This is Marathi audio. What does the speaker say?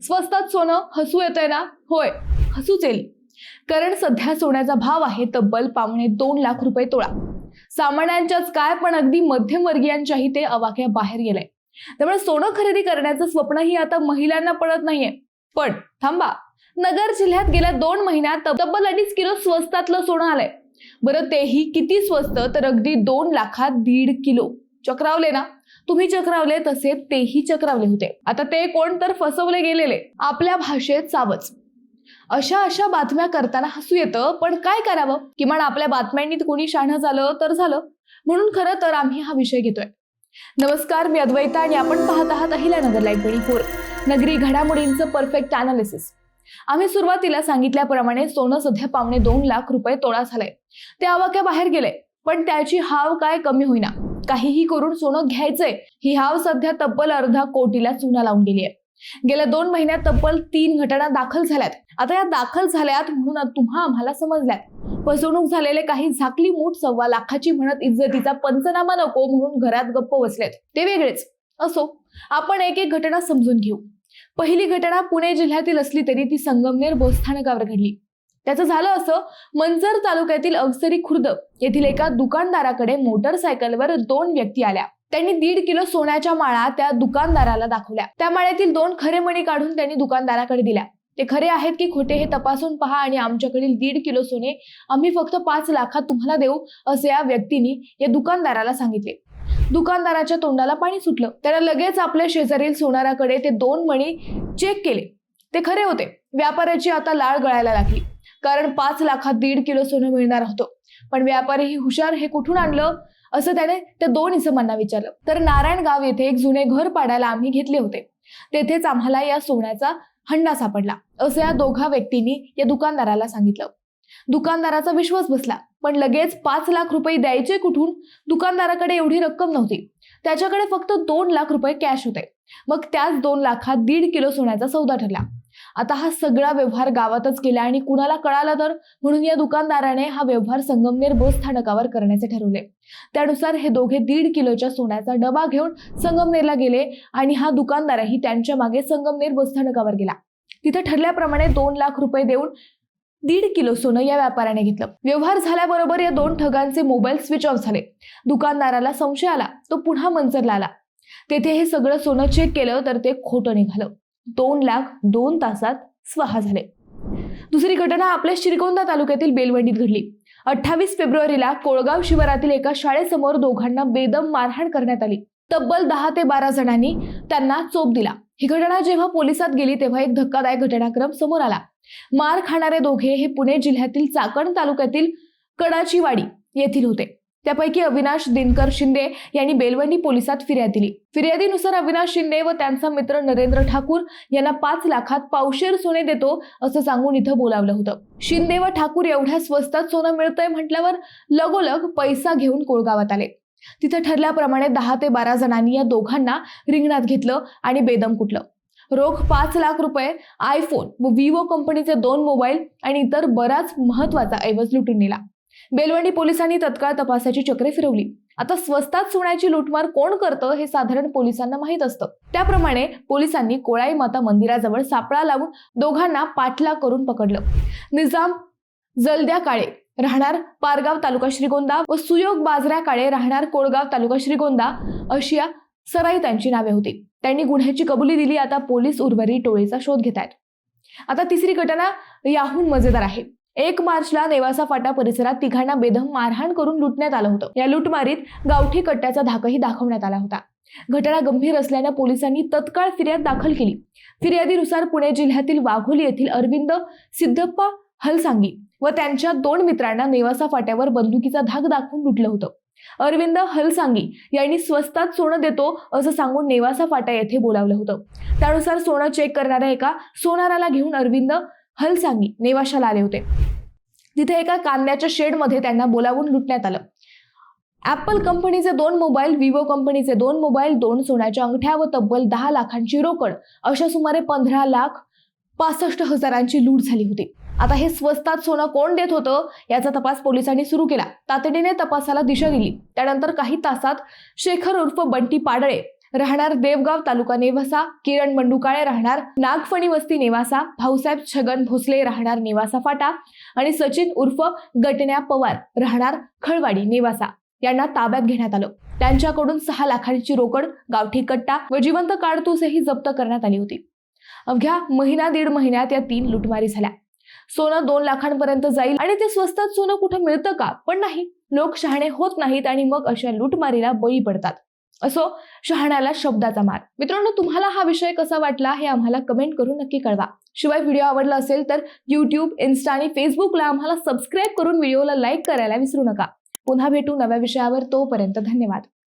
स्वस्तात सोनं हसू येतंय ना? होय, हसूच येईल. कारण सध्या सोन्याचा भाव आहे तब्बल 2.25 लाख रुपये तोळा. सामान्यांच्याच काय पण अगदी मध्यमवर्गीयांच्याही ते अवाक्या बाहेर गेलंय. त्यामुळे सोनं खरेदी करण्याचं स्वप्नही आता महिलांना पडत नाहीये. पण थांबा, नगर जिल्ह्यात गेल्या 2 महिन्यात तब्बल 2.5 किलो स्वस्तातलं सोनं आलंय. बरं, तेही किती स्वस्त, तर अगदी 2 लाखात 1.5 किलो. चक्रावले ना तुम्ही? चक्रावले तसे तेही चक्रावले होते. आता ते कोण तर फसवले गेलेले, आपल्या भाषेत सावज. अशा बातम्या करताना हसू येतं, पण काय करावं? किमान आपल्या बातम्यांनी कोणी शहाणं झालं तर झालं. म्हणून खरं तर आम्ही हा विषय घेतोय. नमस्कार, मी अद्वैता आणि आपण पाहत आहात अहिल्यानगर लाईव्ह 24, नगरी घडामोडींचं परफेक्ट अनालिसिस. आम्ही सुरुवातीला सांगितल्याप्रमाणे सोनं सध्या 2.25 लाख रुपये तोळा झालंय. ते अवाक्या बाहेर गेले, पण त्याची हाव काय कमी होईना. काहीही करून सोनं घ्यायचंय ही हाव सध्या तब्बल 1/2 कोटीला चुना लावून गेली आहे. गेल्या 2 महिन्यात तब्बल 3 घटना दाखल झाल्यात. आता या दाखल झाल्यात म्हणून तुम्हा आम्हाला समजल्यात. फसवणूक झालेले काही झाकली मूठ 1.25 लाखाची म्हणत इज्जतीचा पंचनामा नको म्हणून घरात गप्प बसलेत. ते वेगळेच. असो, आपण एक एक घटना समजून घेऊ. पहिली घटना पुणे जिल्ह्यातील असली तरी ती संगमनेर बसस्थानकावर घडली. त्याचं झालं असं, मंचर तालुक्यातील अवसरी खुर्द येथील एका दुकानदाराकडे मोटरसायकलवर 2 व्यक्ती आल्या. त्यांनी 1.5 किलो सोन्याच्या माळा त्या दुकानदाराला दाखवल्या. त्या माळ्यातील 2 खरे मणी काढून त्यांनी दुकानदाराकडे दिल्या. ते खरे आहेत की खोटे हे तपासून पहा आणि आमच्याकडील 1.5 किलो सोने आम्ही फक्त 5 लाखात तुम्हाला देऊ, असे या व्यक्तींनी या दुकानदाराला सांगितले. दुकानदाराच्या तोंडाला पाणी सुटलं. त्याला लगेच आपल्या शेजारील सोनाराकडे ते 2 मणी चेक केले. ते खरे होते. व्यापाऱ्याची आता लाळ गळायला लागली, कारण 5 लाखात 1.5 किलो सोनं मिळणार होतं. पण व्यापारी ही हुशार, हे कुठून आणलं असं त्याने त्या 2 इसमांना विचारलं. तर नारायणगाव येथे एक जुने घर पाडायला आम्ही घेतले होते, तेथेच आम्हाला या सोन्याचा हंडा सापडला, असं या दोघा व्यक्तींनी या दुकानदाराला सांगितलं. दुकानदाराचा विश्वास बसला, पण लगेच 5 लाख रुपये द्यायचे कुठून? दुकानदाराकडे एवढी रक्कम नव्हती. त्याच्याकडे फक्त 2 लाख रुपये कॅश होते. मग त्याच 2 लाखात 1.5 किलो सोन्याचा सौदा ठरला. आता हा सगळा व्यवहार गावातच केला आणि कुणाला कळाला तर, म्हणून या दुकानदाराने हा व्यवहार संगमनेर बस स्थानकावर करण्याचे ठरवले. त्यानुसार हे दोघे 1.5 किलोच्या सोन्याचा डबा घेऊन संगमनेरला गेले आणि हा दुकानदारही त्यांच्या मागे संगमनेर बस स्थानकावर गेला. तिथे ठरल्याप्रमाणे 2 लाख रुपये देऊन 1.5 किलो सोनं या व्यापाऱ्याने घेतलं. व्यवहार झाल्याबरोबर या 2 ठगांचे मोबाईल स्विच ऑफ झाले. दुकानदाराला संशय आला. तो पुन्हा मंचरला आला. तेथे हे सगळं सोनं चेक केलं तर ते खोटं निघालं. 2 लाख 2 तासात स्वाहा झाले. दुसरी घटना आपल्या श्रीगोंदा तालुक्यातील बेलवंडीत घडली. 28 फेब्रुवारीला कोळगाव शिवारातील एका शाळेसमोर दोघांना बेदम मारहाण करण्यात आली. तब्बल 10 ते 12 जणांनी त्यांना चोप दिला. ही घटना जेव्हा पोलिसात गेली तेव्हा एक धक्कादायक घटनाक्रम समोर आला. मार खाणारे दोघे हे पुणे जिल्ह्यातील चाकण तालुक्यातील कडाचीवाडी येथील होते. त्यापैकी अविनाश दिनकर शिंदे यांनी बेलवंडी पोलिसात फिर्याद दिली. फिर्यादीनुसार अविनाश शिंदे व त्यांचा मित्र नरेंद्र ठाकूर यांना 5 लाखात पावशेर सोने देतो असं सांगून इथं बोलावलं होतं. शिंदे व ठाकूर एवढ्या स्वस्तात सोनं मिळतंय म्हटल्यावर लगोलग पैसा घेऊन कोळगावात आले. तिथे ठरल्याप्रमाणे 10 ते 12 जणांनी या दोघांना रिंगणात घेतलं आणि बेदम कुटलं. रोख 5 लाख रुपये, आयफोन व विवो कंपनीचे 2 मोबाईल आणि इतर बराच महत्वाचा ऐवज लुटून नेला. बेलवंडी पोलिसांनी तत्काळ तपासाची चक्रे फिरवली. आता स्वस्तात सोन्याची लूटमार कोण करतं हे साधारण पोलिसांना माहीत असतं. त्याप्रमाणे पोलिसांनी कोळाई माता मंदिराजवळ सापळा लावून दोघांना पाठलाग करून पकडलं. निजाम जलद्या काळे राहणार पारगाव तालुका श्रीगोंदा व सुयोग बाजऱ्या काळे राहणार कोळगाव तालुका श्रीगोंदा अशी सराई त्यांची नावे होती. त्यांनी गुन्ह्याची कबुली दिली. आता पोलीस उर्वरित टोळीचा शोध घेत आहेत. आता तिसरी घटना याहून मजेदार आहे. 1 मार्चला नेवासा फाटा परिसरात तिघांना बेदम मारहाण करून लुटण्यात आलं होतं. या लुटमारीत गावठी कट्ट्याचा धाकही दाखवण्यात आला होता. घटना गंभीर असल्याने पोलिसांनी तत्काळ फिर्याद दाखल केली. फिर्यादीनुसार पुणे जिल्ह्यातील वाघोली येथील अरविंद सिद्धप्पा हलसांगी व त्यांच्या 2 मित्रांना नेवासा फाट्यावर बंदुकीचा धाक दाखवून लुटलं होतं. अरविंद हलसांगी यांनी स्वस्तात सोनं देतो असं सांगून नेवासा फाटा येथे बोलावलं होतं. त्यानुसार सोनं चेक करणाऱ्या एका सोनाराला घेऊन अरविंद हलसांगी नेवाशाला आले होते. तिथे एका कांद्याच्या शेडमध्ये त्यांना बोलावून लुटण्यात आलं. ऍपल कंपनीचे 2 मोबाईल, विवो कंपनीचे 2 मोबाईल, 2 सोन्याच्या अंगठ्या व तब्बल 10 लाखांची रोकड अशा सुमारे 15,65,000ची लूट झाली होती. आता हे स्वस्तात सोनं कोण देत होतं याचा तपास पोलिसांनी सुरू केला. तातडीने तपासाला दिशा दिली. त्यानंतर काही तासात शेखर उर्फ बंटी पाडळे राहणार देवगाव तालुका नेवासा, किरण बंडुकाळे राहणार नागफणी वस्ती नेवासा, भाऊसाहेब छगन भोसले राहणार नेवासा फाटा आणि सचिन उर्फ गटण्या पवार राहणार खळवाडी नेवासा यांना ताब्यात घेण्यात आलं. त्यांच्याकडून 6 लाखांची रोकड, गावठी कट्टा व जिवंत काडतूसही जप्त करण्यात आली होती. अवघ्या दीड महिन्यात या 3 लुटमारी झाल्या. सोनं 2 लाखांपर्यंत जाईल आणि ते स्वस्तात सोनं कुठं मिळतं का? पण नाही, लोक शहाणे होत नाहीत आणि मग अशा लुटमारीला बळी पडतात. असो, शहाण्याला शब्दाचा मार. मित्रांनो, तुम्हाला हा विषय कसा वाटला हे आम्हाला कमेंट करून नक्की कळवा. शिवाय व्हिडिओ आवडला असेल तर YouTube, Insta आणि Facebookला आम्हाला सबस्क्राईब करून व्हिडिओला लाईक करायला विसरू नका. पुन्हा भेटू नव्या विषयावर. तोपर्यंत धन्यवाद.